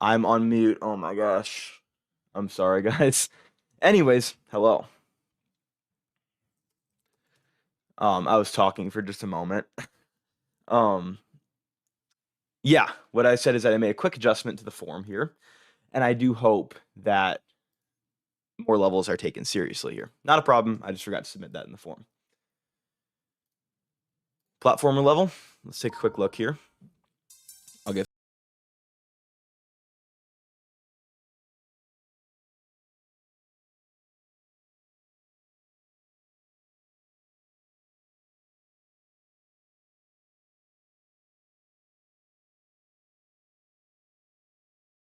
I'm on mute. Oh my gosh. I'm sorry, guys. Anyways, hello. I was talking for just a moment. Um, yeah, what I said is that I made a quick adjustment to the form here, and I do hope that more levels are taken seriously here. Not a problem. I just forgot to submit that in the form. Platformer level. Let's take a quick look here. I'll get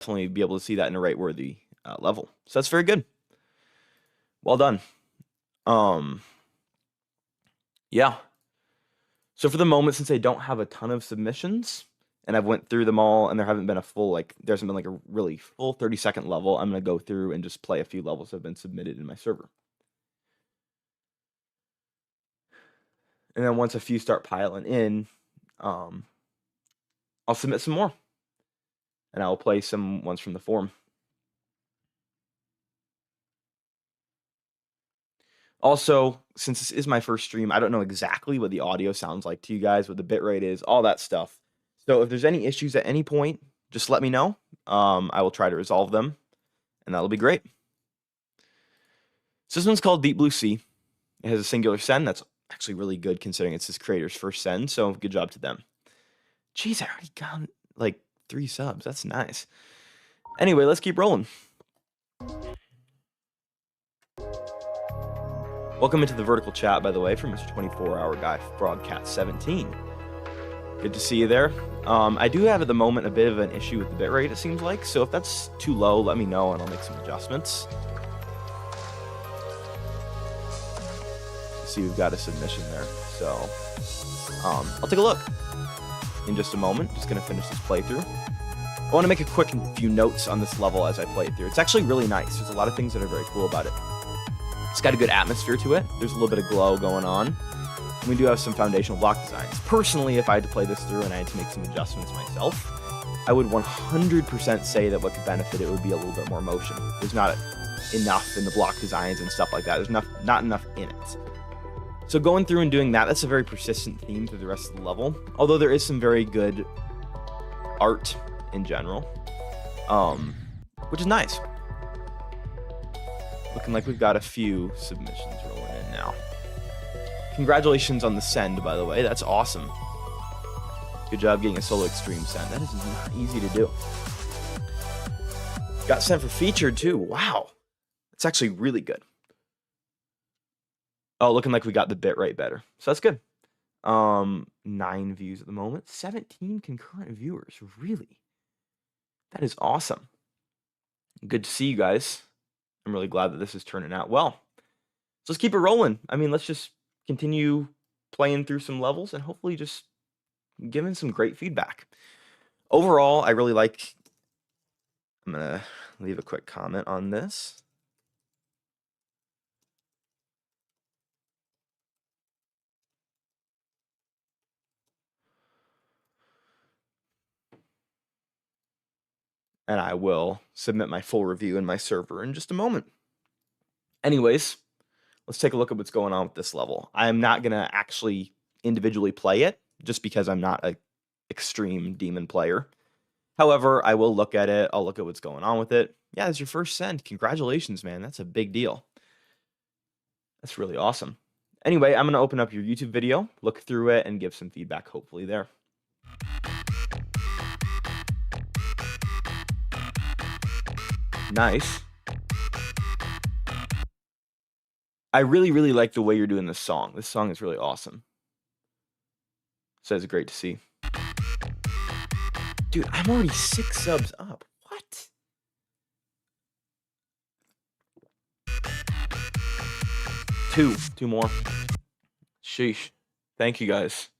definitely be able to see that in a rate worthy level. So that's very good. Well done. Um, yeah. So for the moment, since I don't have a ton of submissions, and I've went through them all, and there hasn't been a really full 30-second level, I'm gonna go through and just play a few levels that have been submitted in my server. And then once a few start piling in, um, I'll submit some more, and I'll play some ones from the forum. Also, since this is my first stream, I don't know exactly what the audio sounds like to you guys, what the bitrate is, all that stuff. So if there's any issues at any point, just let me know. I will try to resolve them, and that'll be great. So this one's called Deep Blue Sea. It has a singular send. That's actually really good considering it's his creator's first send, so good job to them. Jeez, I already got like 3 subs. That's nice. Anyway, let's keep rolling. Welcome into the vertical chat, by the way, from Mr. 24-Hour Guy Broadcast 17. Good to see you there. I do have at the moment a bit of an issue with the bitrate, it seems like, so if that's too low, let me know and I'll make some adjustments. See, we've got a submission there, so I'll take a look in just a moment. Just gonna finish this playthrough. I want to make a quick few notes on this level as I play it through. It's actually really nice. There's a lot of things that are very cool about it. It's got a good atmosphere to it. There's a little bit of glow going on. And we do have some foundational block designs. Personally, if I had to play this through and I had to make some adjustments myself, I would 100% say that what could benefit it would be a little bit more motion. There's not enough in the block designs and stuff like that. There's not enough in it. So going through and doing that, that's a very persistent theme through the rest of the level. Although there is some very good art in general, which is nice. Looking like we've got a few submissions rolling in now. Congratulations on the send, by the way. That's awesome. Good job getting a solo extreme send. That is not easy to do. Got sent for featured too. Wow. That's actually really good. Oh, looking like we got the bitrate better. So that's good. 9 views at the moment. 17 concurrent viewers. Really? That is awesome. Good to see you guys. I'm really glad that this is turning out well. So let's keep it rolling. I mean, let's just continue playing through some levels and hopefully just giving some great feedback. Overall, I really like... I'm going to leave a quick comment on this. And I will submit my full review in my server in just a moment. Anyways, let's take a look at what's going on with this level. I'm not going to actually individually play it, just because I'm not an extreme demon player. However, I will look at it. I'll look at what's going on with it. Yeah, it's your first send. Congratulations, man. That's a big deal. That's really awesome. Anyway, I'm going to open up your YouTube video, look through it, and give some feedback, hopefully, there. Nice. I really, really like the way you're doing this song. This song is really awesome. So it's great to see. Dude, I'm already 6 subs up. What? Two more. Sheesh. Thank you, guys.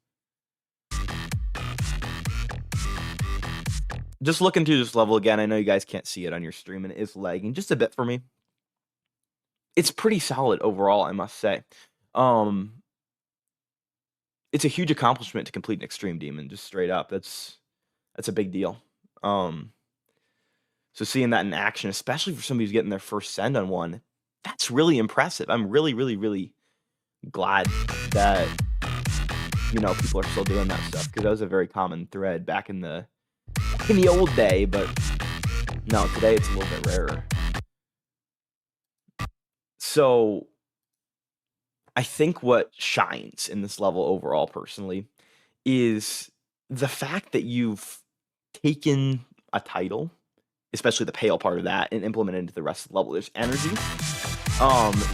Just looking through this level again, I know you guys can't see it on your stream, and it is lagging just a bit for me. It's pretty solid overall, I must say. It's a huge accomplishment to complete an extreme demon, just straight up. That's a big deal. So seeing that in action, especially for somebody who's getting their first send on one, that's really impressive. I'm really, really, really glad that, people are still doing that stuff, because that was a very common thread back in the old day, but no, today it's a little bit rarer. So I think what shines in this level overall, personally, is the fact that you've taken a title, especially the pale part of that, and implemented into the rest of the level. There's energy,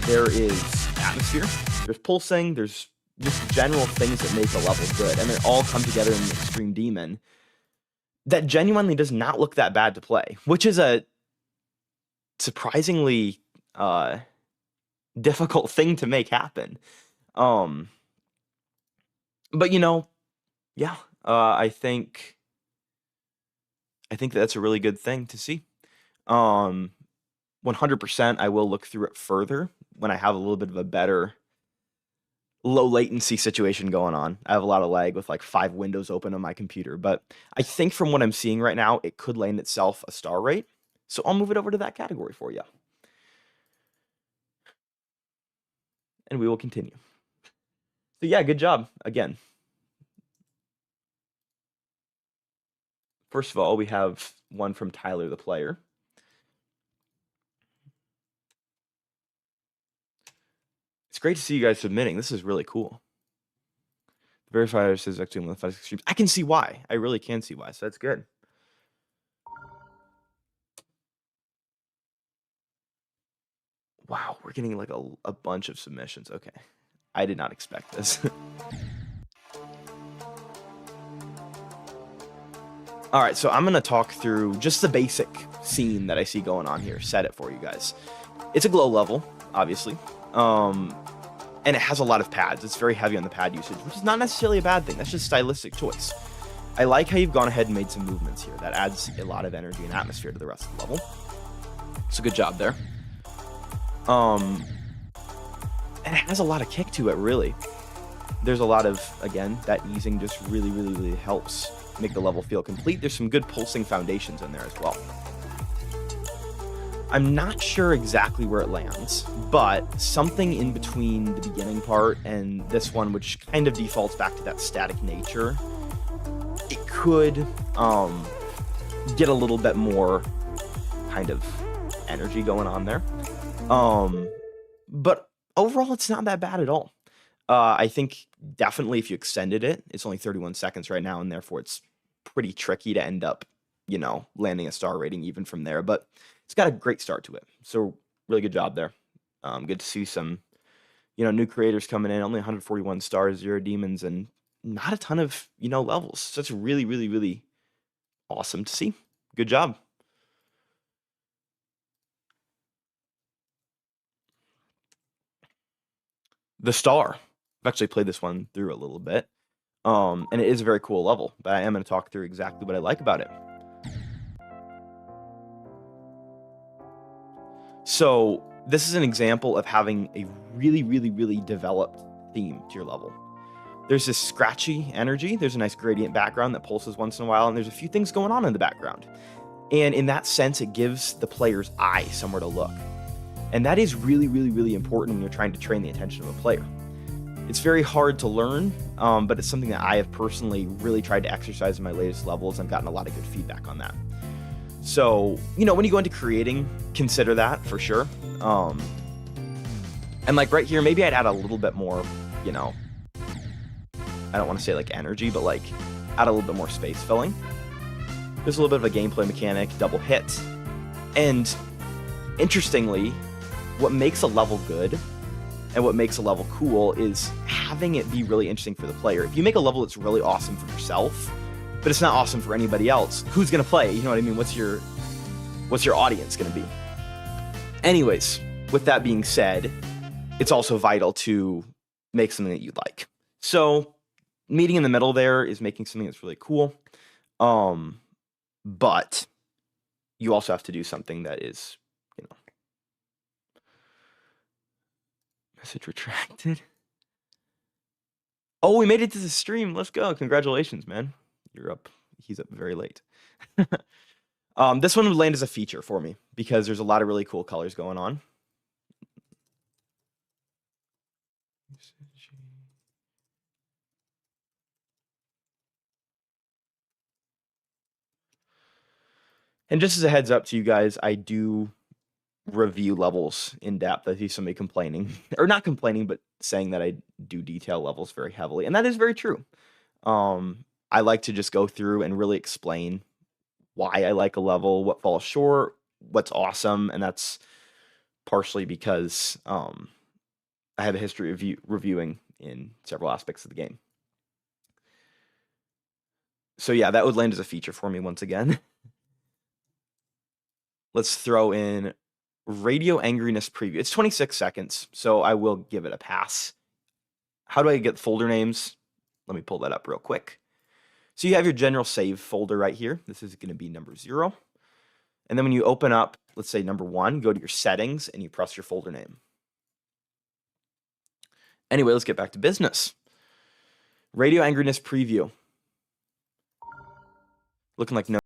there is atmosphere, there's pulsing, there's just general things that make the level good, and they all come together in the Extreme Demon that genuinely does not look that bad to play, which is a surprisingly difficult thing to make happen. Um, but yeah, I think that's a really good thing to see. 100%, I will look through it further when I have a little bit of a better low latency situation going on. I have a lot of lag with like 5 windows open on my computer, but I think from what I'm seeing right now, it could land itself a star rate. So I'll move it over to that category for you. And we will continue. So yeah, good job again. First of all, we have one from Tyler the player. It's great to see you guys submitting. This is really cool. The verifier says actually one of the fastest streams. I can see why. I really can see why. So that's good. Wow, we're getting like a bunch of submissions. Okay. I did not expect this. All right, so I'm going to talk through just the basic scene that I see going on here. Set it for you guys. It's a glow level, obviously. And it has a lot of pads. It's very heavy on the pad usage, which is not necessarily a bad thing. That's just a stylistic choice. I like how you've gone ahead and made some movements here. That adds a lot of energy and atmosphere to the rest of the level. So good job there. And it has a lot of kick to it, really. There's a lot of, again, that easing just really, really, really helps make the level feel complete. There's some good pulsing foundations in there as well. I'm not sure exactly where it lands, but something in between the beginning part and this one, which kind of defaults back to that static nature, it could get a little bit more kind of energy going on there. But overall, it's not that bad at all. I think definitely if you extended it, it's only 31 seconds right now, and therefore it's pretty tricky to end up, landing a star rating even from there. But it's got a great start to it. So really good job there. Good to see some, new creators coming in. Only 141 stars, 0 demons, and not a ton of, levels. So it's really, really, really awesome to see. Good job. The Star. I've actually played this one through a little bit. And it is a very cool level, but I am going to talk through exactly what I like about it. So this is an example of having a really, really, really developed theme to your level. There's this scratchy energy. There's a nice gradient background that pulses once in a while, and there's a few things going on in the background. And in that sense, it gives the player's eye somewhere to look. And that is really, really, really important when you're trying to train the attention of a player. It's very hard to learn, but it's something that I have personally really tried to exercise in my latest levels and gotten a lot of good feedback on that. So, when you go into creating, consider that for sure. And like right here, maybe I'd add a little bit more, I don't want to say like energy, but like add a little bit more space filling. There's a little bit of a gameplay mechanic, double hits. And interestingly, what makes a level good and what makes a level cool is having it be really interesting for the player. If you make a level that's really awesome for yourself, but it's not awesome for anybody else, who's going to play? You know what I mean? What's your audience going to be? Anyways, with that being said, it's also vital to make something that you like. So meeting in the middle there is making something that's really cool. But you also have to do something that is, message retracted. Oh, we made it to the stream. Let's go. Congratulations, man. You're up. He's up very late. This one would land as a feature for me because there's a lot of really cool colors going on. And just as a heads up to you guys, I do review levels in depth. I see somebody complaining, or not complaining, but saying that I do detail levels very heavily, and that is very true. I like to just go through and really explain why I like a level, what falls short, what's awesome, and that's partially because I have a history of reviewing in several aspects of the game. So yeah, that would land as a feature for me once again. Let's throw in Radio Angriness Preview. It's 26 seconds, so I will give it a pass. How do I get folder names? Let me pull that up real quick. So you have your general save folder right here. This is going to be number 0. And then when you open up, let's say number 1, go to your settings and you press your folder name. Anyway, let's get back to business. Radio Angriness Preview. Looking like no.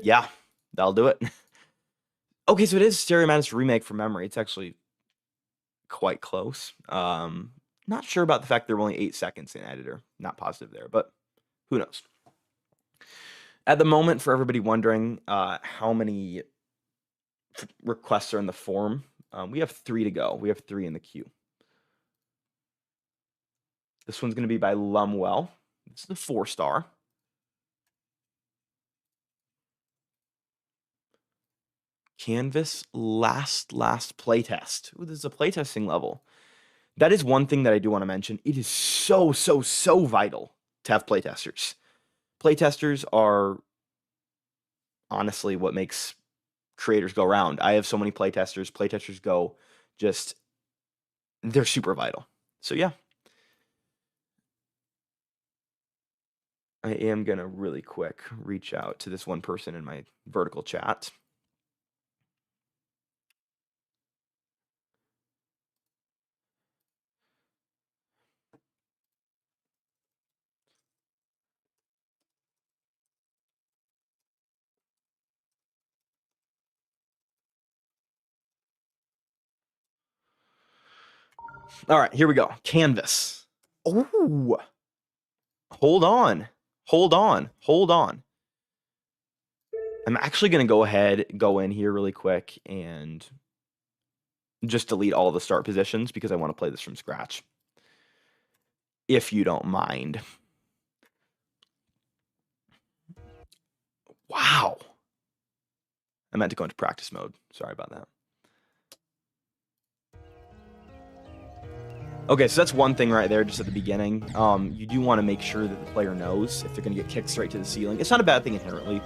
Yeah, that'll do it. Okay, so it is Stereo Madness Remake from memory. It's actually quite close. Not sure about the fact there were only 8 seconds in editor. Not positive there, but who knows? At the moment, for everybody wondering how many requests are in the form, we have 3 to go. We have 3 in the queue. This one's going to be by Lumwell. It's the 4-star. Canvas last playtest. Ooh, this is a playtesting level. That is one thing that I do want to mention. It is so vital to have playtesters. Playtesters are honestly what makes creators go around. I have so many playtesters. Playtesters go just, they're super vital. So yeah. I am going to really quick reach out to this one person in my vertical chat. All right, here we go. Canvas. Oh, hold on. I'm actually going to go in here really quick and just delete all the start positions because I want to play this from scratch. If you don't mind. Wow. I meant to go into practice mode. Sorry about that. Okay, so that's one thing right there just at the beginning. You do want to make sure that the player knows if they're going to get kicked straight to the ceiling. It's not a bad thing inherently.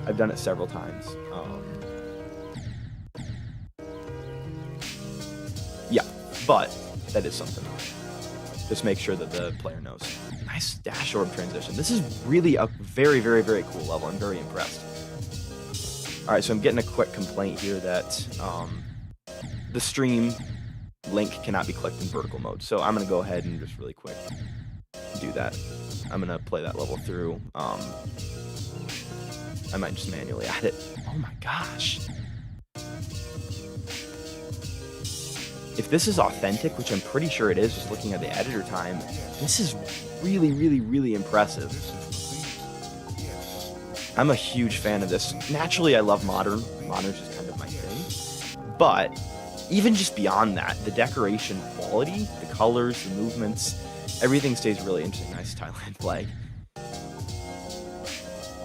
I've done it several times. Yeah, but that is something. Just make sure that the player knows. Nice dash orb transition. This is really a very cool level. I'm very impressed. All right, so I'm getting a quick complaint here that the stream link cannot be clicked in vertical mode. So I'm going to go ahead and just really quick do that. I'm going to play that level through. I might just manually add it. Oh my gosh. If this is authentic, which I'm pretty sure it is, just looking at the editor time, this is really impressive. I'm a huge fan of this. Naturally, I love modern. Modern's just kind of my thing. But even just beyond that, the decoration quality, the colors, the movements, everything stays really interesting. Nice Thailand flag.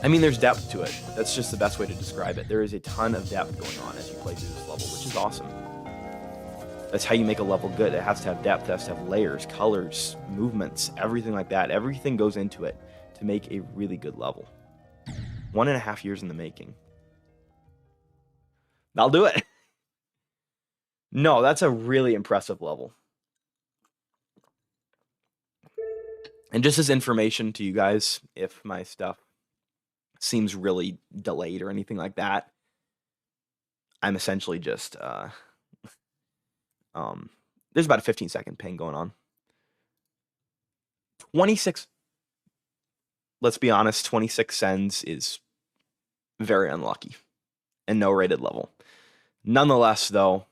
I mean, there's depth to it. That's just the best way to describe it. There is a ton of depth going on as you play through this level, which is awesome. That's how you make a level good. It has to have depth, it has to have layers, colors, movements, everything like that. Everything goes into it to make a really good level. 1.5 years in the making. I'll do it. No, that's a really impressive level. And just as information to you guys, if my stuff seems really delayed or anything like that, I'm essentially just there's about a 15-second ping going on. 26. Let's be honest, 26 cents is very unlucky and no rated level. Nonetheless, though,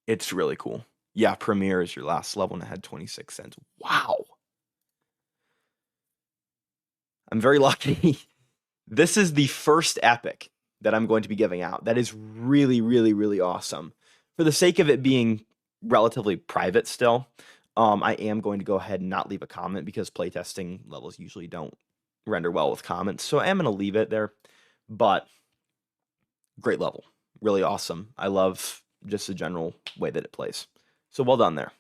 it's really cool. Yeah, Premier is your last level and it had 26 cents. Wow. I'm very lucky. This is the first epic that I'm going to be giving out. That is really, really, really awesome. For the sake of it being relatively private still, I am going to go ahead and not leave a comment because playtesting levels usually don't render well with comments. So I am going to leave it there. But great level. Really awesome. I love just the general way that it plays. So well done there.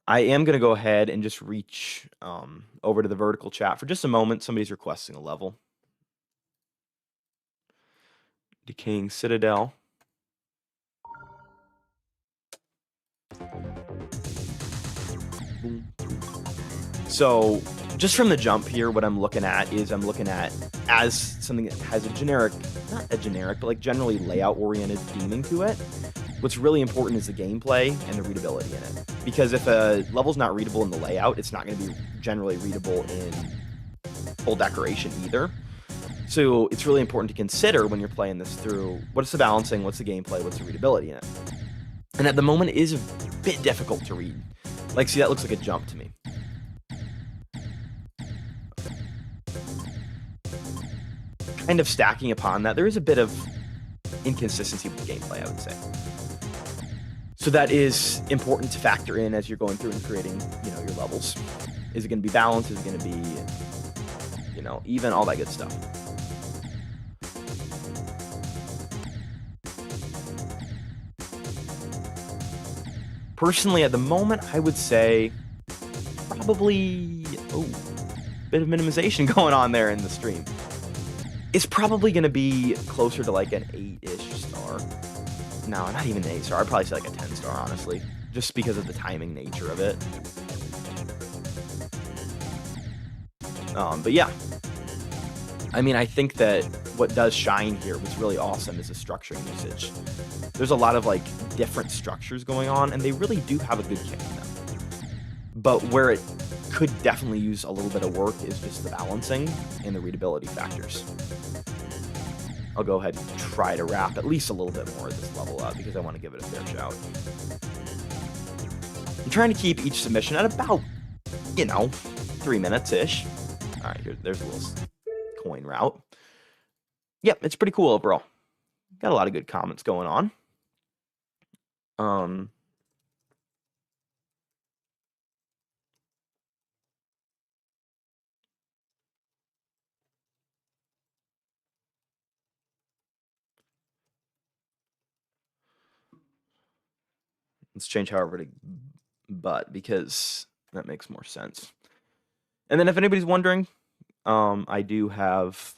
I am going to go ahead and just reach over to the vertical chat for just a moment. Somebody's requesting a level. Decaying Citadel. So just from the jump here, what I'm looking at is as something that has a generic, not a generic, but like generally layout-oriented theming to it. What's really important is the gameplay and the readability in it. Because if a level's not readable in the layout, it's not going to be generally readable in full decoration either. So it's really important to consider when you're playing this through, what's the balancing, what's the gameplay, what's the readability in it. And at the moment, it is a bit difficult to read. Like, see, that looks like a jump to me. Kind of stacking upon that, there is a bit of inconsistency with gameplay, I would say. So that is important to factor in as you're going through and creating, your levels. Is it going to be balanced? Is it going to be, even, all that good stuff. Personally, at the moment, I would say probably, bit of minimization going on there in the stream. It's probably going to be closer to like an 8-ish star. No, not even an 8 star. I'd probably say like a 10 star, honestly. Just because of the timing nature of it. But yeah. I mean, I think that what does shine here, what's really awesome, is the structuring usage. There's a lot of like different structures going on, and they really do have a good kick to them. But where it could definitely use a little bit of work is just the balancing and the readability factors. I'll go ahead and try to wrap at least a little bit more of this level up because I want to give it a fair shout. I'm trying to keep each submission at about, 3 minutes-ish. All right, there's a little coin route. Yep, it's pretty cool overall. Got a lot of good comments going on. Let's change however to but because that makes more sense. And then if anybody's wondering, I do have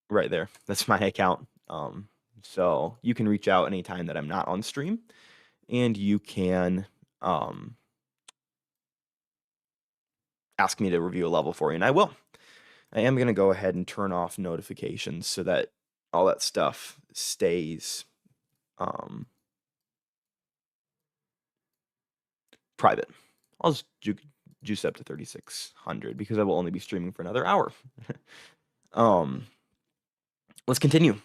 right there. That's my account. So you can reach out anytime that I'm not on stream, and you can ask me to review a level for you, and I will. I am going to go ahead and turn off notifications so that all that stuff stays private. I'll just juice up to 3600 because I will only be streaming for another hour. Let's continue.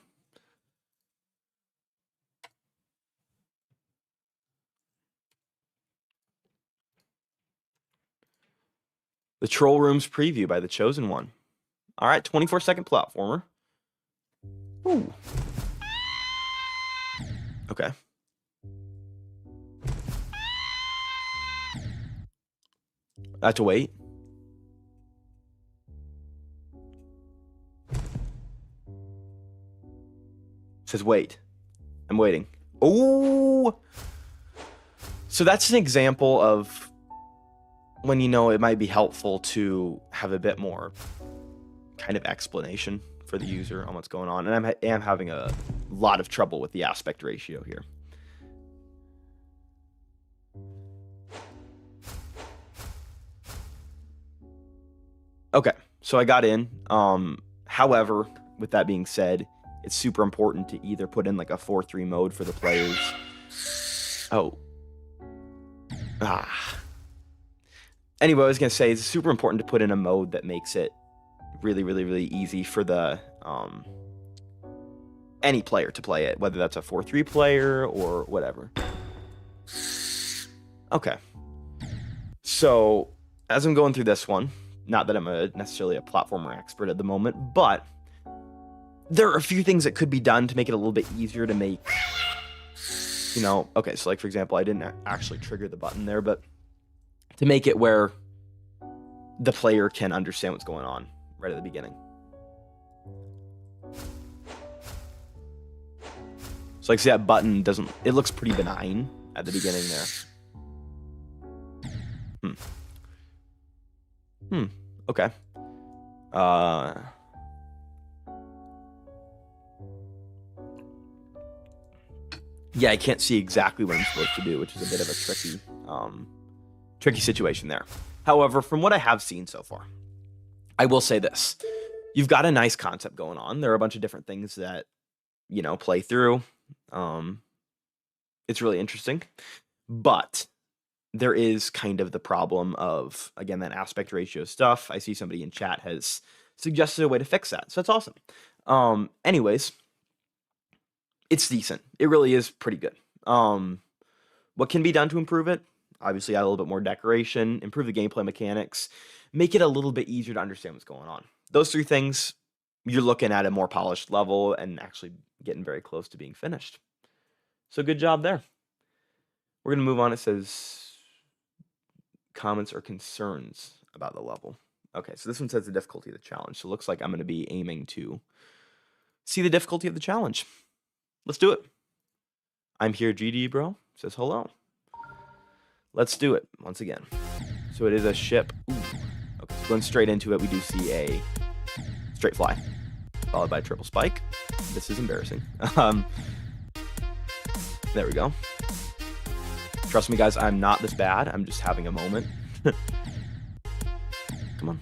The Troll Rooms preview by The Chosen One. All right, 24-second platformer. Ooh. Okay. I have to wait. It says wait. I'm waiting. Oh. So that's an example of when, you know, it might be helpful to have a bit more kind of explanation for the user on what's going on. And I am having a lot of trouble with the aspect ratio here. Okay, so I got in. However, with that being said, it's super important to either put in like a 4-3 mode for the players. Oh. Anyway, I was going to say it's super important to put in a mode that makes it really, really, really easy for the any player to play it, whether that's a 4-3 player or whatever. Okay. So, as I'm going through this one, not that I'm necessarily a platformer expert at the moment, but there are a few things that could be done to make it a little bit easier to make, you know, okay, so like, for example, I didn't actually trigger the button there, but to make it where the player can understand what's going on right at the beginning. So like, see that button doesn't, it looks pretty benign at the beginning there. Okay. Yeah, I can't see exactly what I'm supposed to do, which is a bit of a tricky situation there. However, from what I have seen so far, I will say this. You've got a nice concept going on. There are a bunch of different things that, you know, play through. It's really interesting. But there is kind of the problem of, again, that aspect ratio stuff. I see somebody in chat has suggested a way to fix that. So that's awesome. Anyways, it's decent. It really is pretty good. What can be done to improve it? Obviously, add a little bit more decoration, improve the gameplay mechanics, make it a little bit easier to understand what's going on. Those three things, you're looking at a more polished level and actually getting very close to being finished. So good job there. We're going to move on. It says comments or concerns about the level. Okay, so this one says the difficulty of the challenge. So it looks like I'm going to be aiming to see the difficulty of the challenge. Let's do it. I'm here, GD bro. Says hello. Let's do it once again. So it is a ship. Ooh. Okay, so going straight into it, we do see a straight fly, followed by a triple spike. This is embarrassing. There we go. Trust me, guys, I'm not this bad. I'm just having a moment. Come on.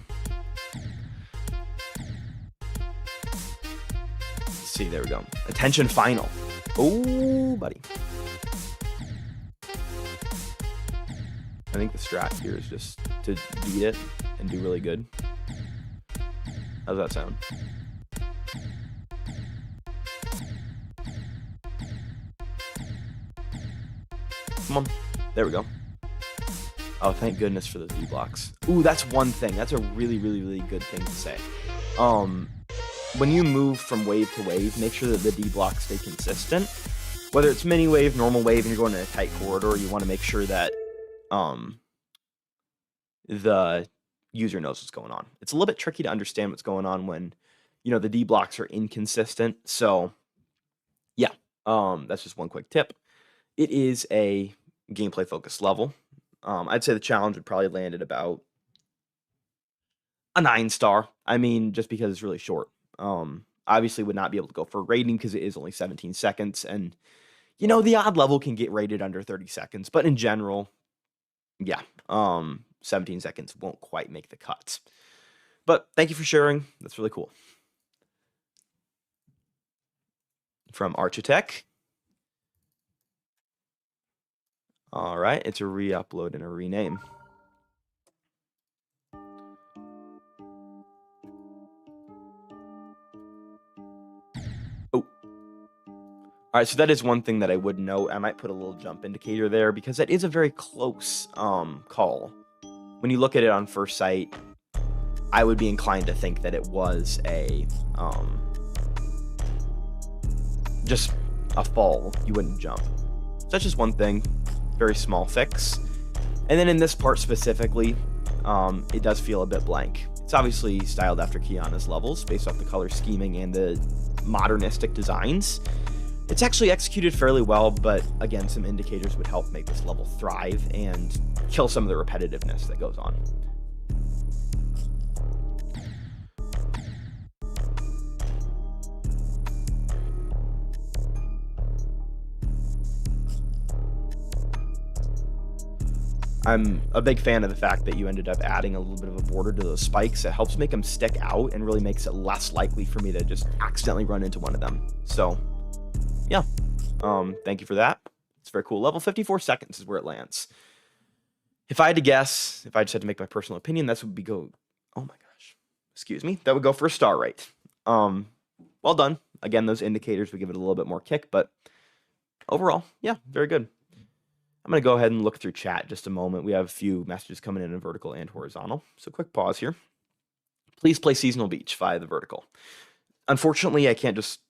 Let's see, there we go. Attention final. Oh, buddy. I think the strat here is just to beat it and do really good. How's that sound? Come on. There we go. Oh, thank goodness for the D blocks. Ooh, that's one thing. That's a really, really, really good thing to say. When you move from wave to wave, make sure that the D blocks stay consistent. Whether it's mini wave, normal wave, and you're going in a tight corridor, you want to make sure that the user knows what's going on. It's a little bit tricky to understand what's going on when, you know, the D blocks are inconsistent. So yeah, that's just one quick tip. It is a gameplay focused level. I'd say the challenge would probably land at about a 9-star. I mean, just because it's really short. Obviously would not be able to go for rating because it is only 17 seconds. And, you know, the odd level can get rated under 30 seconds. But in general, yeah, 17 seconds won't quite make the cuts. But thank you for sharing. That's really cool. From Architect. All right, it's a re-upload and a rename. Oh. All right, so that is one thing that I would note. I might put a little jump indicator there because that is a very close call. When you look at it on first sight, I would be inclined to think that it was a just a fall. You wouldn't jump. So that's just one thing. Very small fix. And then in this part specifically, it does feel a bit blank. It's obviously styled after Kiana's levels based off the color scheming and the modernistic designs. It's actually executed fairly well, but again, some indicators would help make this level thrive and kill some of the repetitiveness that goes on. I'm a big fan of the fact that you ended up adding a little bit of a border to those spikes. It helps make them stick out and really makes it less likely for me to just accidentally run into one of them. So, yeah. Thank you for that. It's very cool. Level 54 seconds is where it lands. If I had to guess, if I just had to make my personal opinion, that would be oh my gosh, excuse me, that would go for a star rate. Well done. Again, those indicators would give it a little bit more kick, but overall, yeah, very good. I'm going to go ahead and look through chat just a moment. We have a few messages coming in vertical and horizontal. So quick pause here. Please play Seasonal Beach via the vertical. Unfortunately, I can't just,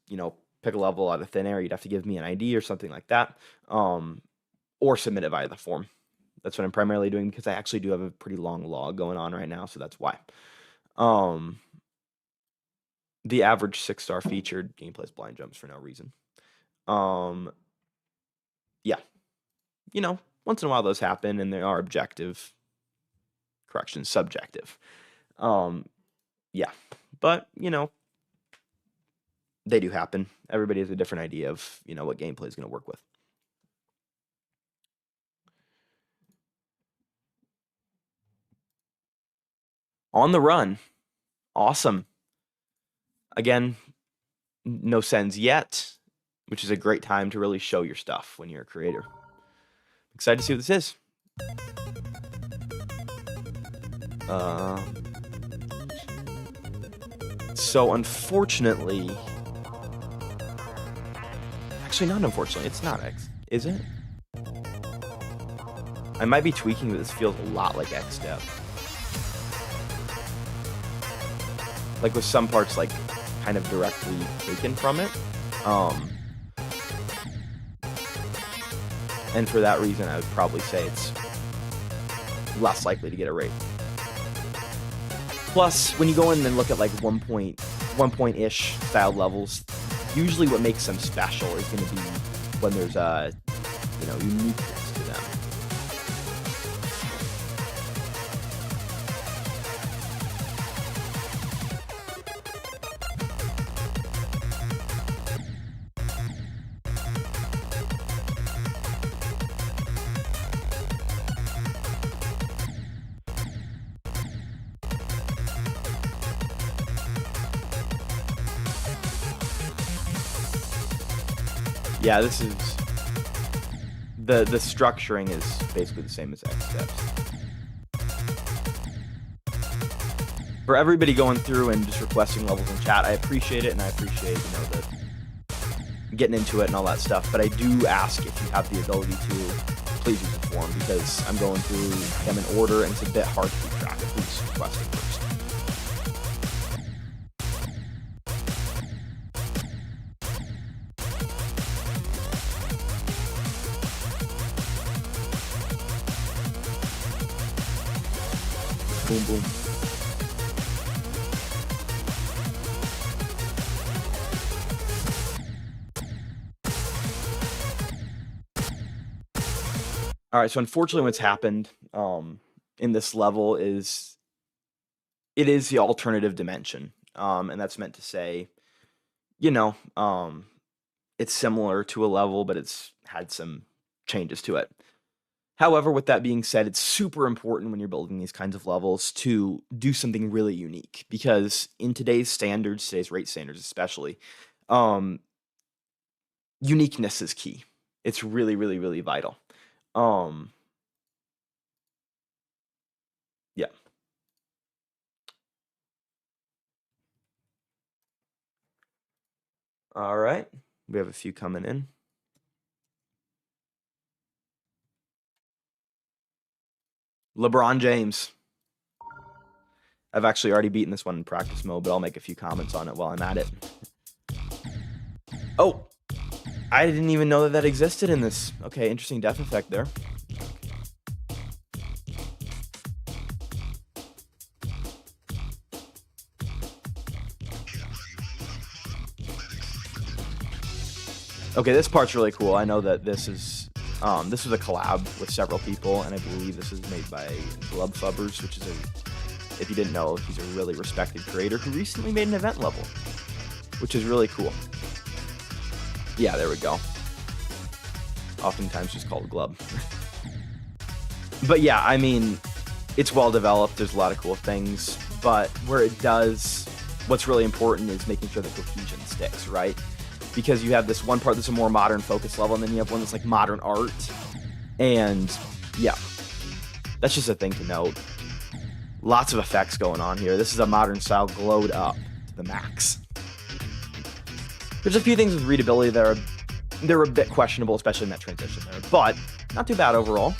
pick a level out of thin air. You'd have to give me an ID or something like that, or submit it via the form. That's what I'm primarily doing because I actually do have a pretty long log going on right now, so that's why. The average 6-star featured gameplays blind jumps for no reason. Yeah. Once in a while those happen and they are subjective. Yeah. But, they do happen. Everybody has a different idea of, what gameplay is going to work with. On the run. Awesome. Again, no sends yet, which is a great time to really show your stuff when you're a creator. Excited to see what this is. So unfortunately, actually not unfortunately, it's not X, is it? I might be tweaking, but this feels a lot like X-Step. Like with some parts like kind of directly taken from it. And for that reason, I would probably say it's less likely to get a rate. Plus, when you go in and look at like 1 point-ish style levels, usually what makes them special is going to be when there's a, uniqueness to them. Yeah, this is the structuring is basically the same as X-Steps. For everybody going through and just requesting levels in chat, I appreciate it, and I appreciate the getting into it and all that stuff. But I do ask if you have the ability to please use the form because I'm going through them in order, and it's a bit hard to keep track of who's requesting first. Boom, boom. All right, so unfortunately what's happened in this level is it is the alternative dimension. And that's meant to say, it's similar to a level, but it's had some changes to it. However, with that being said, it's super important when you're building these kinds of levels to do something really unique because in today's rate standards especially, uniqueness is key. It's really, really, really vital. Yeah. All right. We have a few coming in. LeBron James. I've actually already beaten this one in practice mode, but I'll make a few comments on it while I'm at it. Oh, I didn't even know that existed in this. Okay, interesting depth effect there. Okay, this part's really cool. I know that this was a collab with several people, and I believe this is made by Glubfubbers, which is if you didn't know, he's a really respected creator who recently made an event level, which is really cool. Yeah, there we go. Oftentimes just called Glub. But yeah, I mean, it's well developed. There's a lot of cool things, but what's really important is making sure the cohesion sticks, right? Because you have this one part that's a more modern focus level, and then you have one that's like modern art. And yeah, that's just a thing to note. Lots of effects going on here. This is a modern style glowed up to the max. There's a few things with readability that they're a bit questionable, especially in that transition there, but not too bad overall.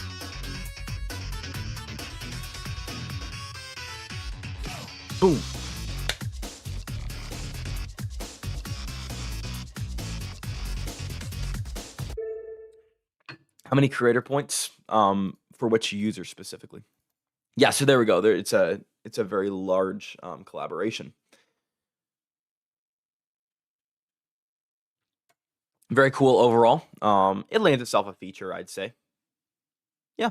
Boom. How many creator points for which user specifically? Yeah, so there we go. It's a very large collaboration. Very cool overall. It lands itself a feature, I'd say. Yeah.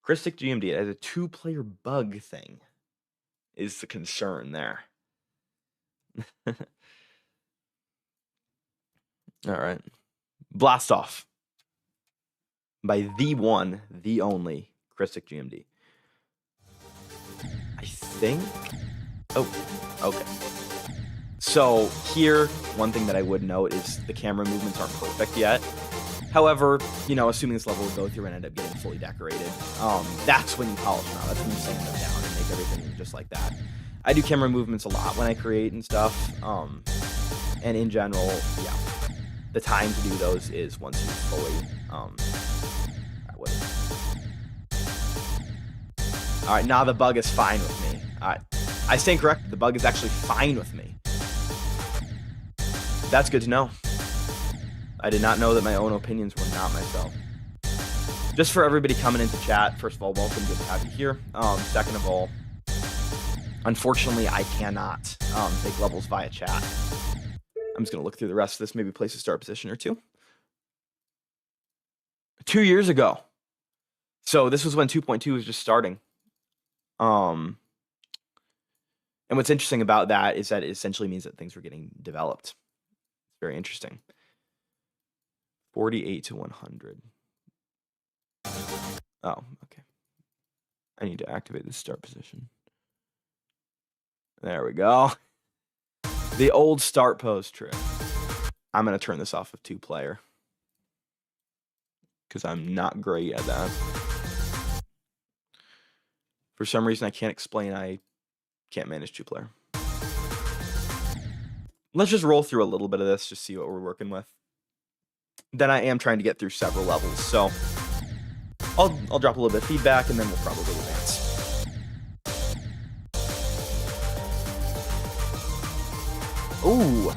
Cristic GMD as a 2-player bug thing is the concern there. All right. Blast Off by the one, the only Cristic GMD. I think. Oh, okay. So here, one thing that I would note is the camera movements aren't perfect yet. However, assuming this level will go through and end up getting fully decorated, that's when you polish them out. That's when you sand them down and make everything just like that. I do camera movements a lot when I create and stuff. And in general, yeah, the time to do those is once you fully, all right, now the bug is fine with me. All right, I stand corrected. The bug is actually fine with me. That's good to know. I did not know that my own opinions were not myself. Just for everybody coming into chat, first of all, welcome, good to have you here. Second of all, unfortunately, I cannot take levels via chat. I'm just going to look through the rest of this, maybe place a start position or two. 2 years ago. So this was when 2.2 was just starting. And what's interesting about that is that it essentially means that things were getting developed. It's very interesting. 48 to 100. Oh, okay. I need to activate the start position. There we go. The old start pose trick. I'm going to turn this off of 2-player. Because I'm not great at that. For some reason, I can't explain I can't manage 2-player. Let's just roll through a little bit of this, just see what we're working with. Then I am trying to get through several levels, so I'll drop a little bit of feedback, and then we'll probably advance. Ooh,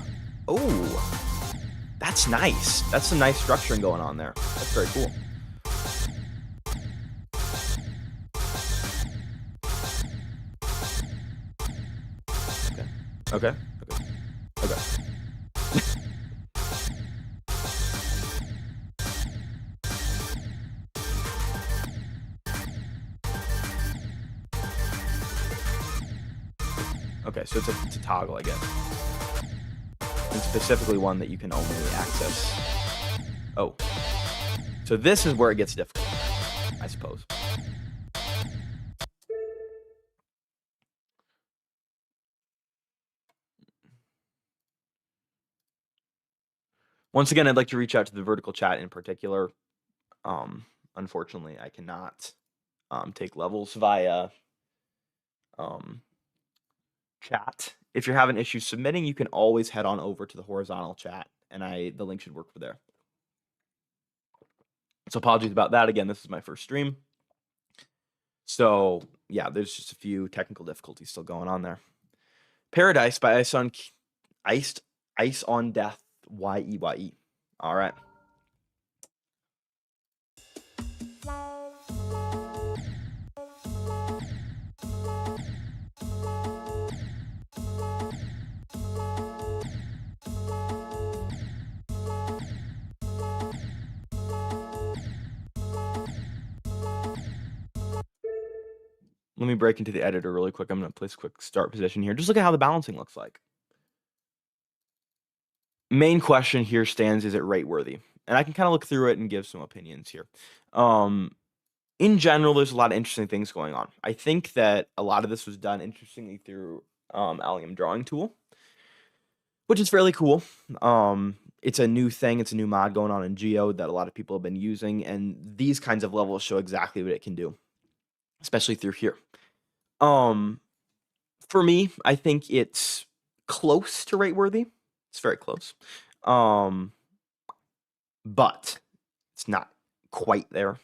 that's nice. That's some nice structuring going on there. That's very cool. Okay. Okay, so it's a toggle, I guess. And specifically one that you can only access. Oh. So this is where it gets difficult, I suppose. Once again, I'd like to reach out to the vertical chat in particular. Unfortunately, I cannot take levels via chat. If you're having issues submitting, you can always head on over to the horizontal chat, and the link should work for there. So apologies about that. Again, this is my first stream. So yeah, there's just a few technical difficulties still going on there. Paradise by Ice on Death YEYE. All right. Let me break into the editor really quick. I'm going to place a quick start position here. Just look at how the balancing looks like. Main question here stands, is it rate worthy? And I can kind of look through it and give some opinions here. In general, there's a lot of interesting things going on. I think that a lot of this was done interestingly through Allium Drawing Tool, which is fairly cool. It's a new thing. It's a new mod going on in Geode that a lot of people have been using, and these kinds of levels show exactly what it can do, especially through here. For me, I think it's close to rate worthy. It's very close. But it's not quite there.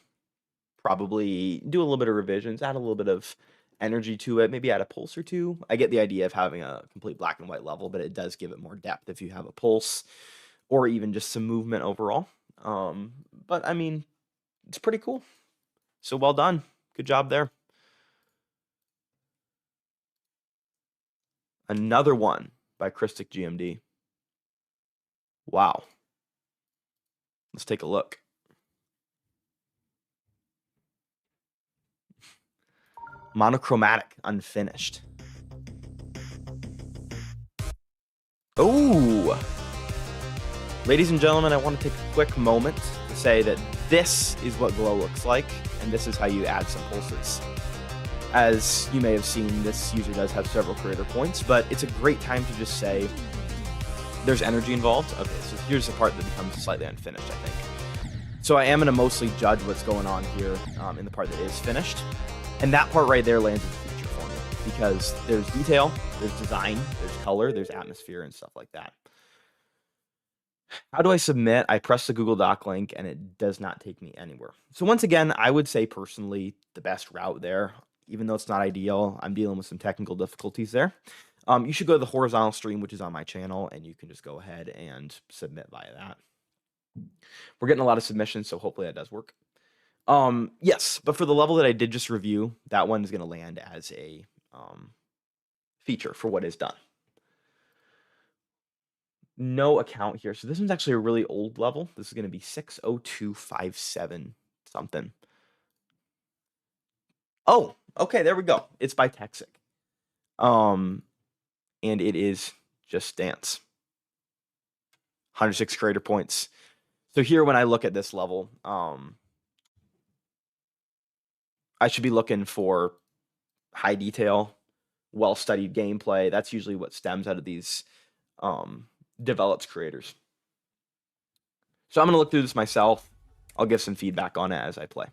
Probably do a little bit of revisions, add a little bit of energy to it, maybe add a pulse or two. I get the idea of having a complete black and white level, but it does give it more depth if you have a pulse or even just some movement overall. But I mean, it's pretty cool. So well done. Good job there. Another one by Christic GMD. Wow. Let's take a look. Monochromatic, unfinished. Oh! Ladies and gentlemen, I want to take a quick moment to say that this is what glow looks like, and this is how you add some pulses. As you may have seen, this user does have several creator points, but it's a great time to just say there's energy involved. Okay, so here's the part that becomes slightly unfinished, I think. So I am going to mostly judge what's going on here in the part that is finished. And that part right there lands as a feature for me, because there's detail, there's design, there's color, there's atmosphere, and stuff like that. How do I submit? I press the Google Doc link, and it does not take me anywhere. So once again, I would say personally the best route there, even though it's not ideal, I'm dealing with some technical difficulties there. You should go to the horizontal stream, which is on my channel, and you can just go ahead and submit via that. We're getting a lot of submissions, so hopefully that does work. Yes, but for the level that I did just review, that one is going to land as a feature for what is done. No account here. So this one's actually a really old level. This is going to be 60257 something. Oh, okay, there we go. It's by Texic. And it is Just Dance. 106 creator points. So here, when I look at this level, I should be looking for high detail, well-studied gameplay. That's usually what stems out of these developed creators. So I'm going to look through this myself. I'll give some feedback on it as I play.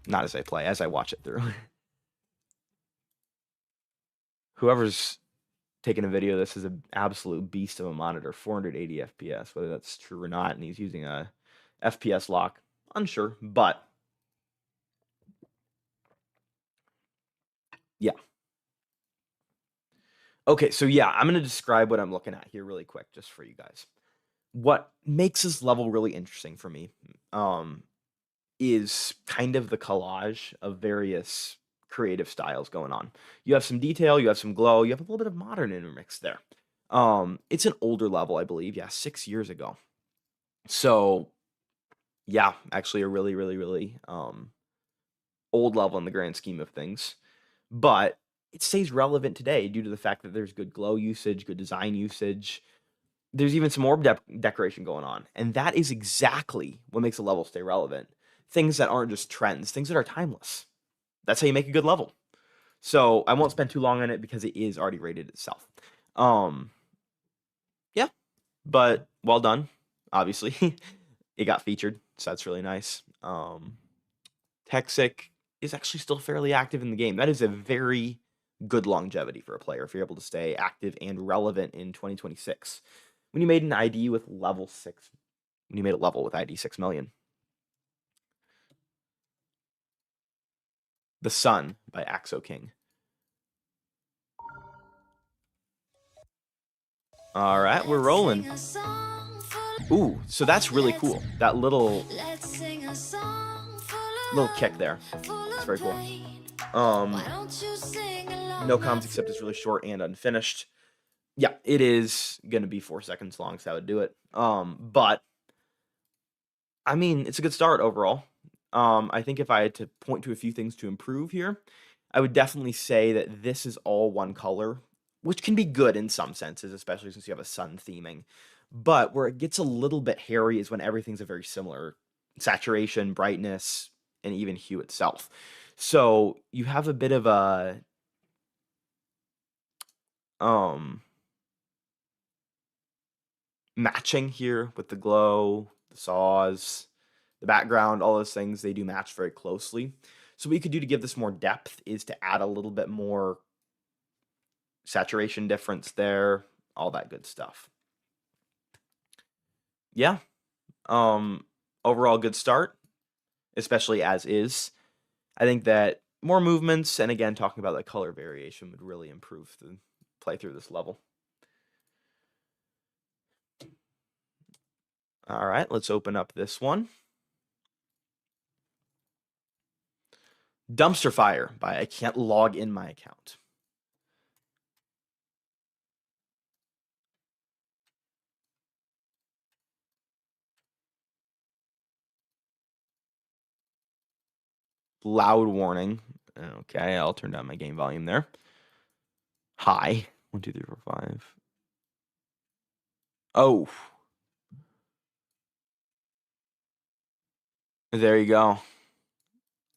Not as I play, as I watch it through. Whoever's taking a video of this is an absolute beast of a monitor, 480 FPS, whether that's true or not, and he's using a FPS lock. Unsure, but yeah. Okay, so yeah, I'm going to describe what I'm looking at here really quick, just for you guys. What makes this level really interesting for me is kind of the collage of various creative styles going on. You have some detail, you have some glow, you have a little bit of modern intermixed there. It's an older level, I believe. Yeah, 6 years ago. So yeah, actually a really, really, really old level in the grand scheme of things. But it stays relevant today due to the fact that there's good glow usage, good design usage. There's even some orb decoration going on. And that is exactly what makes a level stay relevant. Things that aren't just trends, things that are timeless. That's how you make a good level. So I won't spend too long on it because it is already rated itself. Yeah, but well done. Obviously, it got featured, so that's really nice. Texic is actually still fairly active in the game. That is a very good longevity for a player if you're able to stay active and relevant in 2026. When you made an ID with level 6, when you made a level with ID 6 million. The Sun by Axo King. All right, we're rolling. Ooh, so that's really cool. That little kick there. It's very cool. No comms except it's really short and unfinished. Yeah, it is gonna be 4 seconds long, so I would do it. But I mean, it's a good start overall. I think if I had to point to a few things to improve here, I would definitely say that this is all one color, which can be good in some senses, especially since you have a sun theming. But where it gets a little bit hairy is when everything's a very similar saturation, brightness, and even hue itself. So you have a bit of a matching here with the glow, the saws, the background, all those things, they do match very closely. So what you could do to give this more depth is to add a little bit more saturation difference there, all that good stuff. Yeah. Overall good start, especially as is. I think that more movements and again talking about the color variation would really improve the playthrough of this level. All right, let's open up this one. Dumpster Fire by I can't log in my account. Loud warning. Okay, I'll turn down my game volume there. High. 1, 2, 3, 4, 5. Oh. There you go.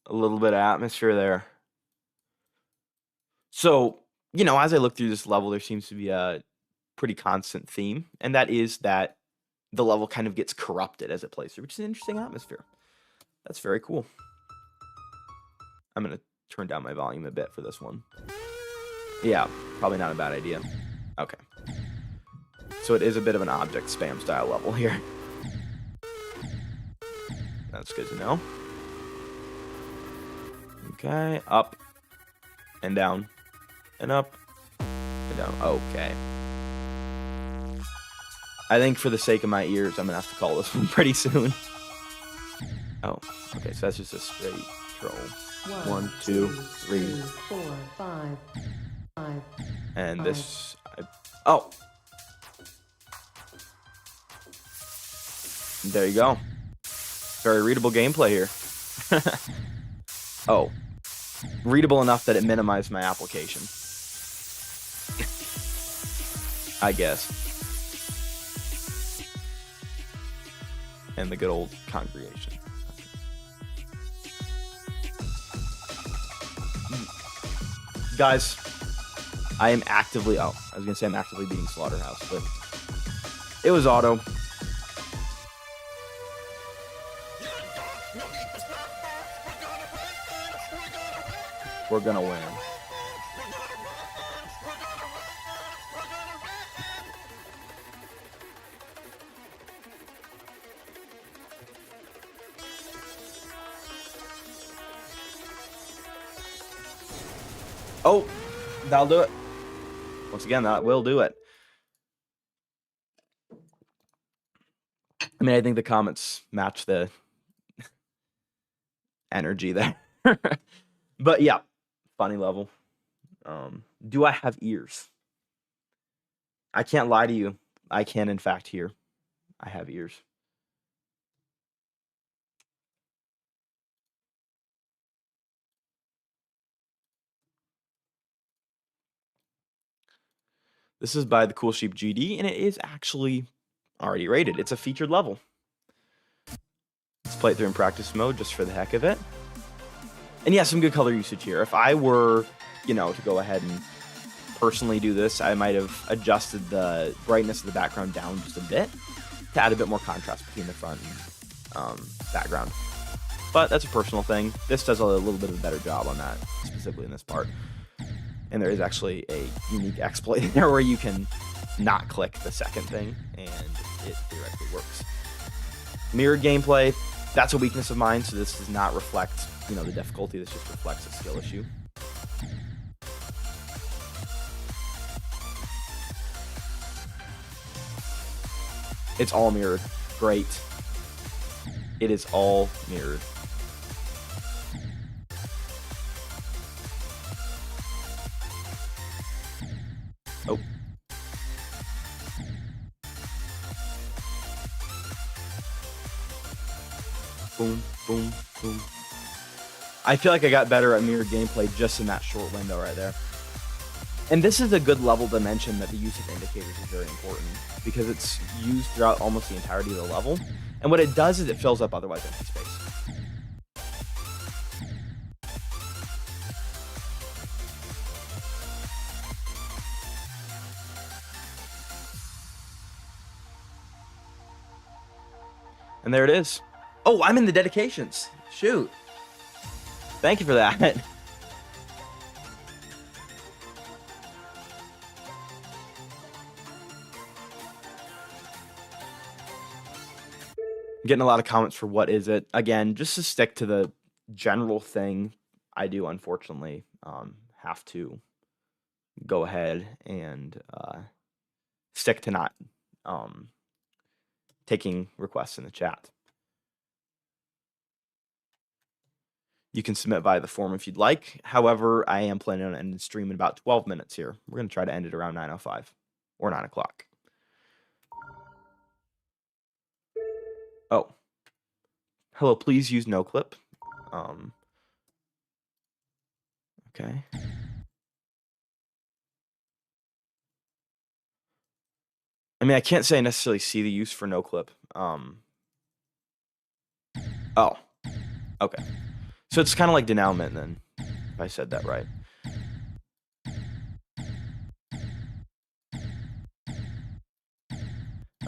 A little bit of atmosphere there. So, you know, as I look through this level, there seems to be a pretty constant theme, and that is that the level kind of gets corrupted as it plays through, which is an interesting atmosphere. That's very cool. I'm going to turn down my volume a bit for this one. Yeah, probably not a bad idea. Okay. So it is a bit of an object spam style level here. That's good to know. Okay, up and down and up and down. Okay. I think for the sake of my ears, I'm going to have to call this one pretty soon. Oh, okay, so that's just a straight troll. 1, 2, 3, 4, 5. And this... oh! There you go. Very readable gameplay here. Oh. Readable enough that it minimized my application. I guess. And the good old congregation. Guys, I am actively... oh, I was going to say I'm actively beating Slaughterhouse, but it was auto. We're going to win. Oh, that'll do it. Once again, that will do it. I mean, I think the comments match the energy there. But yeah, funny level. Do I have ears? I can't lie to you. I can, in fact, hear. I have ears. This is by the Cool Sheep GD, and it is actually already rated. It's a featured level. Let's play it through in practice mode just for the heck of it. And yeah, some good color usage here. If I were, you know, to go ahead and personally do this, I might have adjusted the brightness of the background down just a bit to add a bit more contrast between the front and background. But that's a personal thing. This does a little bit of a better job on that, specifically in this part. And there is actually a unique exploit in there where you can not click the second thing, and it theoretically works. Mirrored gameplay, that's a weakness of mine, so this does not reflect, you know, the difficulty. This just reflects a skill issue. It's all mirrored. Great. It is all mirrored. Oh. boom, boom, boom. I feel like I got better at mirrored gameplay just in that short window right there. And this is a good level to mention that the use of indicators is very important because it's used throughout almost the entirety of the level. And what it does is it fills up otherwise empty space. And there it is. Oh, I'm in the dedications. Shoot. Thank you for that. Getting a lot of comments for what is it. Again, just to stick to the general thing, I do unfortunately have to go ahead and stick to not taking requests in the chat. You can submit via the form if you'd like. However, I am planning on ending the stream in about 12 minutes here. We're going to try to end it around 9:05 or 9 o'clock. Oh. Hello, please use NoClip. Okay. I mean, I can't say I necessarily see the use for NoClip. Oh. Okay. So it's kind of like denouement then, if I said that right.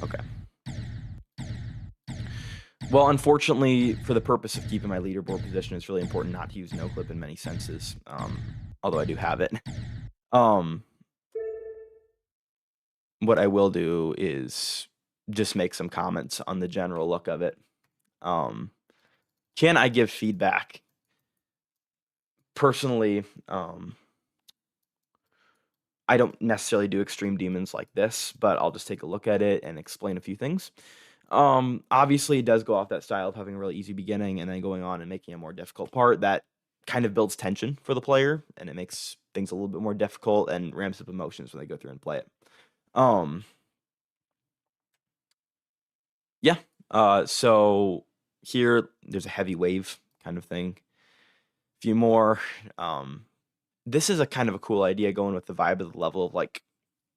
Okay. Well, unfortunately, for the purpose of keeping my leaderboard position, it's really important not to use NoClip in many senses, although I do have it. What I will do is just make some comments on the general look of it. Can I give feedback? Personally, I don't necessarily do extreme demons like this, but I'll just take a look at it and explain a few things. Obviously, it does go off that style of having a really easy beginning and then going on and making a more difficult part. That kind of builds tension for the player, and it makes things a little bit more difficult and ramps up emotions when they go through and play it. Yeah. So here, there's a heavy wave kind of thing. Few more. This is a kind of a cool idea going with the vibe of the level of like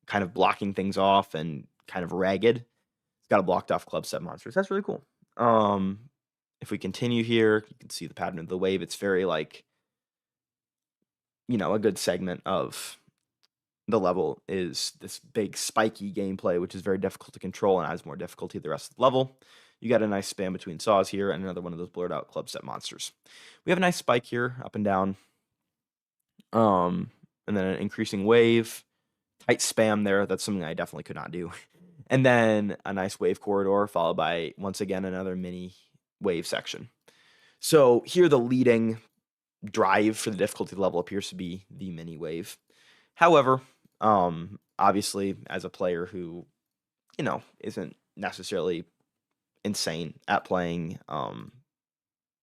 kind of blocking things off and kind of ragged. It's got a blocked off club set monsters. That's really cool. If we continue here, you can see the pattern of the wave. It's very like, you know, a good segment of the level is this big spiky gameplay, which is very difficult to control and adds more difficulty to the rest of the level. You got a nice span between saws here and another one of those blurred out club set monsters. We have a nice spike here, up and down. And then an increasing wave, tight spam there. That's something I definitely could not do. And then a nice wave corridor followed by, once again, another mini wave section. So here the leading drive for the difficulty level appears to be the mini wave. However, obviously, as a player who, you know, isn't necessarily insane at playing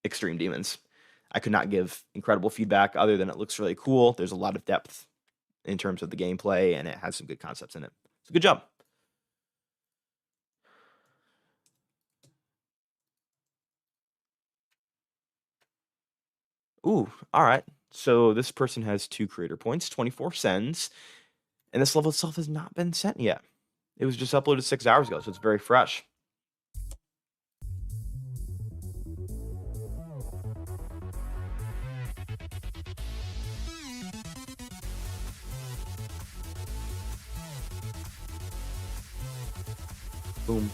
extreme demons, I could not give incredible feedback other than it looks really cool. There's a lot of depth in terms of the gameplay, and it has some good concepts in it. So good job. Ooh, all right. So this person has 2 creator points, 24 sends, and this level itself has not been sent yet. It was just uploaded 6 hours ago, so it's very fresh. Boom.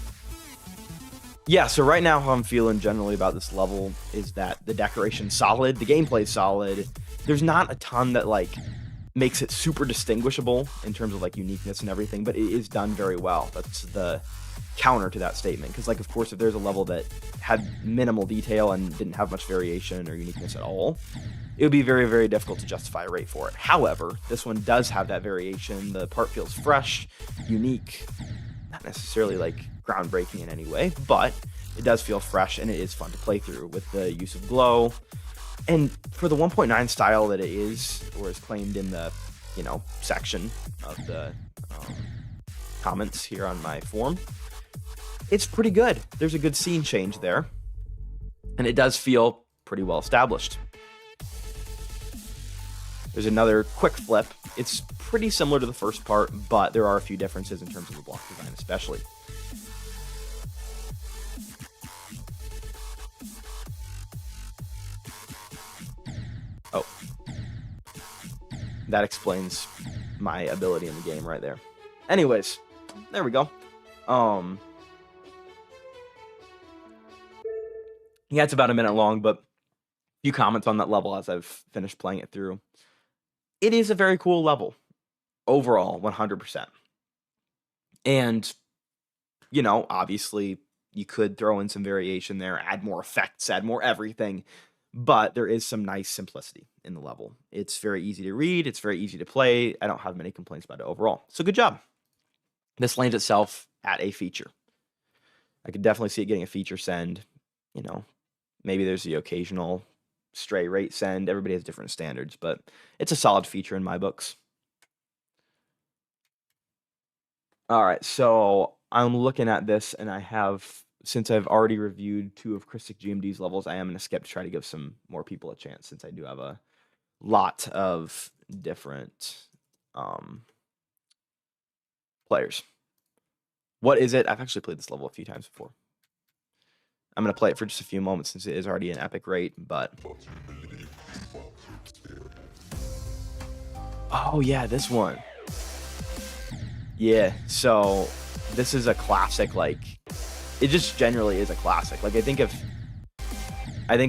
Yeah, so right now how I'm feeling generally about this level is that the decoration's solid, the gameplay's solid. There's not a ton that like makes it super distinguishable in terms of like uniqueness and everything, but it is done very well. That's the counter to that statement. Because like, of course, if there's a level that had minimal detail and didn't have much variation or uniqueness at all, it would be very, very difficult to justify a rate for it. However, this one does have that variation. The part feels fresh, unique, not necessarily like groundbreaking in any way, but it does feel fresh and it is fun to play through with the use of glow. And for the 1.9 style that it is, or is claimed in the, you know, section of the comments here on my forum, it's pretty good. There's a good scene change there. And it does feel pretty well established. There's another quick flip. It's pretty similar to the first part, but there are a few differences in terms of the block design, especially. Oh. That explains my ability in the game right there. Anyways, there we go. Yeah, it's about a minute long, but a few comments on that level as I've finished playing it through. It is a very cool level. Overall, 100%. And, you know, obviously, you could throw in some variation there, add more effects, add more everything. But there is some nice simplicity in the level. It's very easy to read. It's very easy to play. I don't have many complaints about it overall. So good job. This lands itself at a feature. I could definitely see it getting a feature send. You know, maybe there's the occasional stray rate send. Everybody has different standards, but it's a solid feature in my books. All right, so I'm looking at this, and I have, since I've already reviewed 2 of Christic GMD's levels, I am going to skip to try to give some more people a chance, since I do have a lot of different players. What is it? I've actually played this level a few times before. I'm going to play it for just a few moments since it is already an epic rate, but... Oh, yeah, this one. Yeah, so this is a classic, like... It just generally is a classic. Like, I think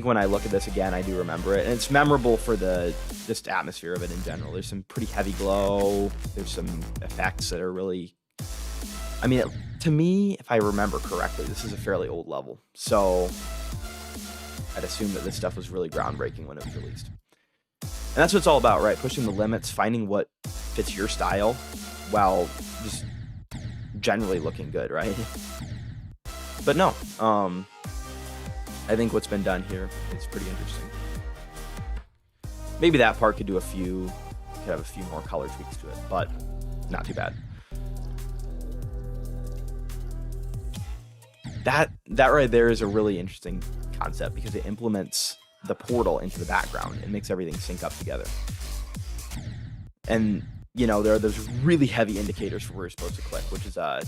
when I look at this again, I do remember it. And it's memorable for the just atmosphere of it in general. There's some pretty heavy glow. There's some effects that are really... I mean, to me, if I remember correctly, this is a fairly old level. So I'd assume that this stuff was really groundbreaking when it was released. And that's what it's all about, right? Pushing the limits, finding what fits your style while just generally looking good, right? But no, I think what's been done here is pretty interesting. Maybe that part could have a few more color tweaks to it, but not too bad. That right there is a really interesting concept because it implements the portal into the background and makes everything sync up together. And, you know, there are those really heavy indicators for where you're supposed to click, which is a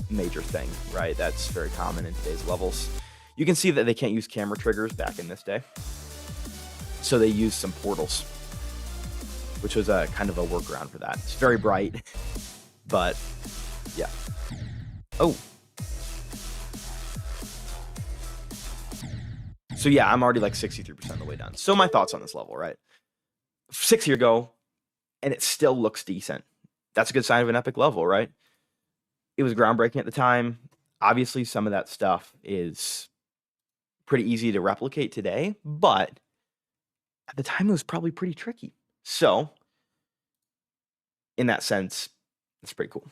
major thing, right? That's very common in today's levels. You can see that they can't use camera triggers back in this day. So they use some portals, which was a kind of a workaround for that. It's very bright, but yeah. Oh. So yeah, I'm already like 63% of the way done. So my thoughts on this level, right? 6 years ago, and it still looks decent. That's a good sign of an epic level, right? It was groundbreaking at the time. Obviously, some of that stuff is pretty easy to replicate today, but at the time, it was probably pretty tricky. So, in that sense, it's pretty cool.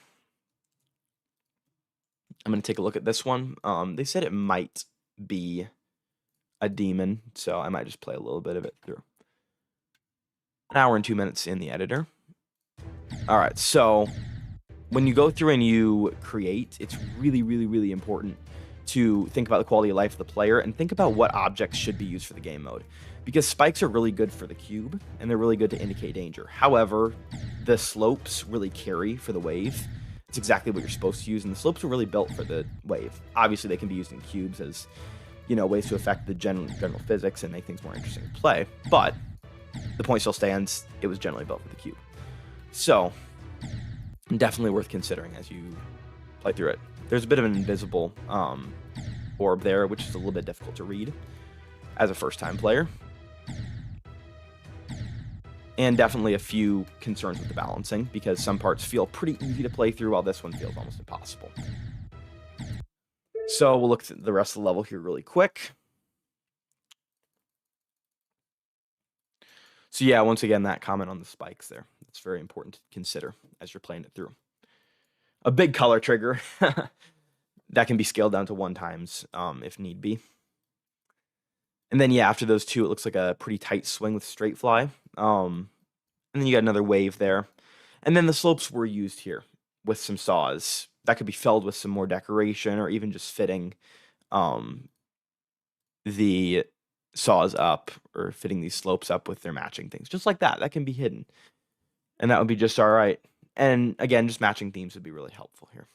I'm going to take a look at this one. They said it might be a demon, so I might just play a little bit of it through. 1 hour and 2 minutes in the editor. All right, so when you go through and you create, it's really, really, really important to think about the quality of life of the player and think about what objects should be used for the game mode. Because spikes are really good for the cube, and they're really good to indicate danger. However, the slopes really carry for the wave. It's exactly what you're supposed to use, and the slopes were really built for the wave. Obviously, they can be used in cubes as, you know, ways to affect the general physics and make things more interesting to play. But the point still stands, it was generally built for the cube. So, definitely worth considering as you play through it. There's a bit of an invisible orb there, which is a little bit difficult to read as a first-time player. And definitely a few concerns with the balancing, because some parts feel pretty easy to play through, while this one feels almost impossible. So we'll look at the rest of the level here really quick. So yeah, once again, that comment on the spikes there. It's very important to consider as you're playing it through. A big color trigger that can be scaled down to 1 times if need be. And then yeah, after those 2, it looks like a pretty tight swing with straight fly. And then you got another wave there. And then the slopes were used here with some saws. That could be filled with some more decoration or even just fitting the saws up or fitting these slopes up with their matching things. Just like that. That can be hidden. And that would be just all right. And again, just matching themes would be really helpful here.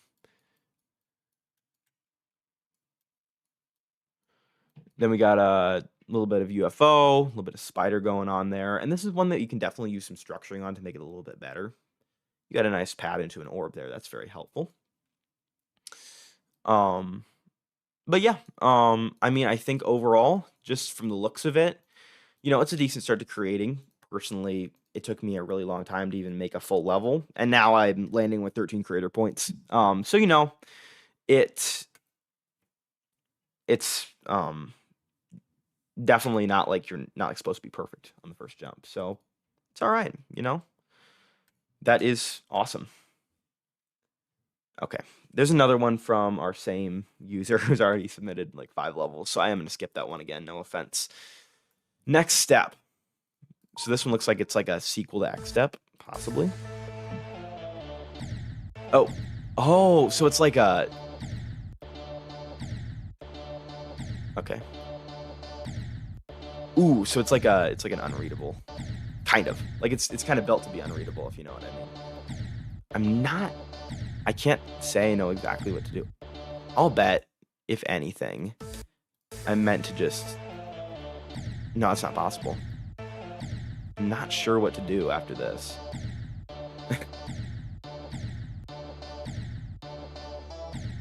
Then we got a little bit of UFO, a little bit of spider going on there. And this is one that you can definitely use some structuring on to make it a little bit better. You got a nice pad into an orb there. That's very helpful. But yeah, I mean, I think overall, just from the looks of it, it's a decent start to creating. Personally, it took me a really long time to even make a full level, and now I'm landing with 13 creator points. So it's definitely not like you're not like supposed to be perfect on the first jump. So it's all right, That is awesome. Okay. There's another one from our same user who's already submitted like 5 levels, so I am going to skip that one again, no offense. Next step. So this one looks like it's like a sequel to X Step, possibly. Oh, so it's like a... Okay. Ooh, so it's like an unreadable. Kind of. Like it's kind of built to be unreadable, if you know what I mean. I can't say I know exactly what to do. I'll bet, if anything, I'm meant to just... No, it's not possible. I'm not sure what to do after this.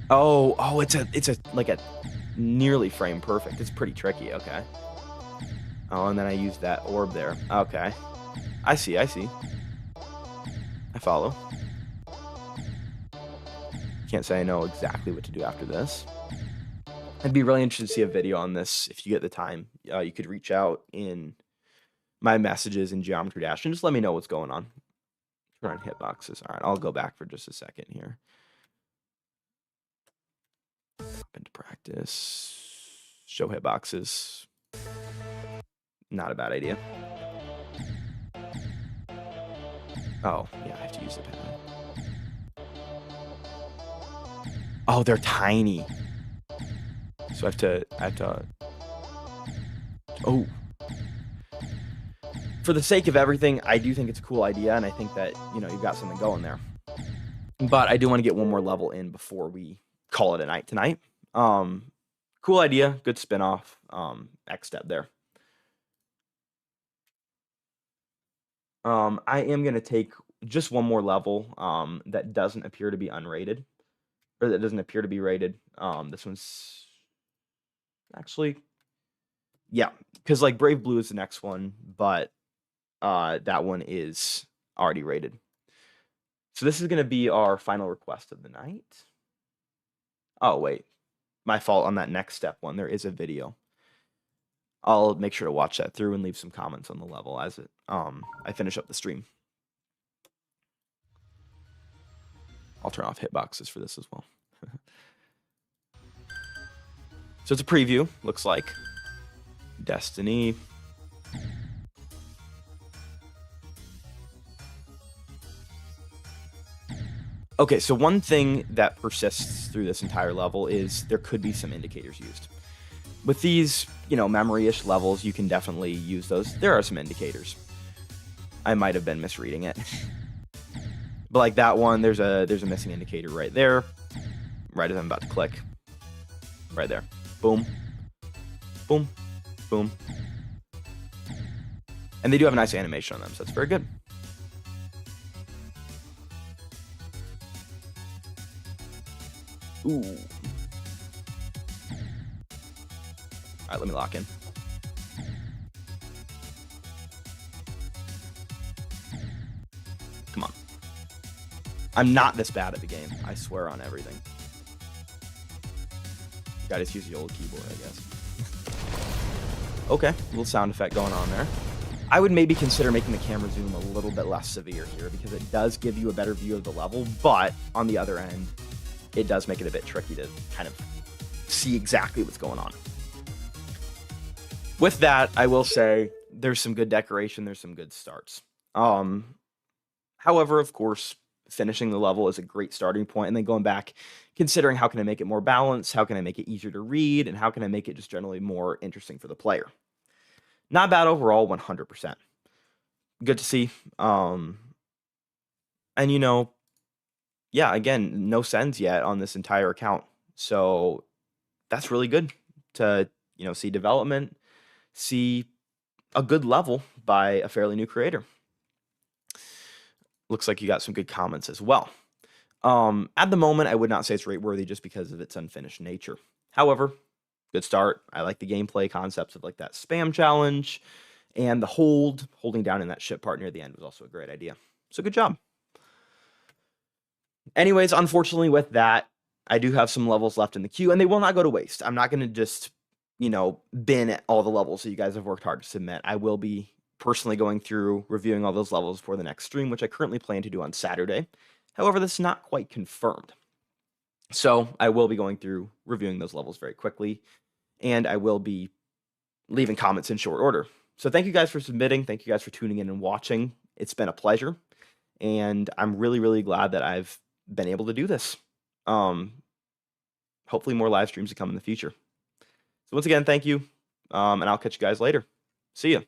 Oh, it's a like a nearly frame perfect. It's pretty tricky, okay. Oh, and then I use that orb there. Okay. I see. I follow. Can't say I know exactly what to do after this. I'd be really interested to see a video on this if you get the time. You could reach out in my messages in Geometry Dash and just let me know what's going on. Turn on hitboxes. All right, I'll go back for just a second here. Hop into practice. Show hitboxes. Not a bad idea. Oh, yeah, I have to use the pad. Oh, they're tiny. So I have to. Oh. For the sake of everything, I do think it's a cool idea, and I think that, you've got something going there. But I do want to get one more level in before we call it a night tonight. Cool idea, good spin-off, X Step there. I am going to take just one more level that doesn't appear to be unrated. Or that doesn't appear to be rated. This one's actually... Yeah, because like Brave Blue is the next one, but that one is already rated. So this is going to be our final request of the night. Oh, wait. My fault on that next step one. There is a video. I'll make sure to watch that through and leave some comments on the level as I finish up the stream. I'll turn off hitboxes for this as well. So it's a preview, looks like. Destiny. Okay, so one thing that persists through this entire level is there could be some indicators used. With these, memory-ish levels, you can definitely use those. There are some indicators. I might have been misreading it. But like that one, there's a missing indicator right there. Right as I'm about to click. Right there. Boom. Boom. Boom. And they do have a nice animation on them, so that's very good. Ooh. All right, let me lock in. Come on. I'm not this bad at the game. I swear on everything. Gotta just use the old keyboard, I guess. Okay, little sound effect going on there. I would maybe consider making the camera zoom a little bit less severe here because it does give you a better view of the level, but on the other end, it does make it a bit tricky to kind of see exactly what's going on. With that, I will say there's some good decoration, there's some good starts. However, of course, finishing the level is a great starting point, and then going back, considering how can I make it more balanced, how can I make it easier to read, and how can I make it just generally more interesting for the player. Not bad overall, 100%. Good to see. And yeah, again, no sends yet on this entire account. So that's really good to, see development, see a good level by a fairly new creator. Looks like you got some good comments as well. At the moment, I would not say it's rate worthy just because of its unfinished nature. However, good start. I like the gameplay concepts of like that spam challenge, and the holding down in that ship part near the end was also a great idea. So good job. Anyways, unfortunately with that, I do have some levels left in the queue, and they will not go to waste. I'm not going to just, bin all the levels that you guys have worked hard to submit. I will be personally going through reviewing all those levels for the next stream, which I currently plan to do on Saturday. However, this is not quite confirmed. So I will be going through reviewing those levels very quickly, and I will be leaving comments in short order. So thank you guys for submitting. Thank you guys for tuning in and watching. It's been a pleasure, and I'm really, really glad that I've been able to do this. Hopefully more live streams to come in the future. So once again, thank you, and I'll catch you guys later. See ya.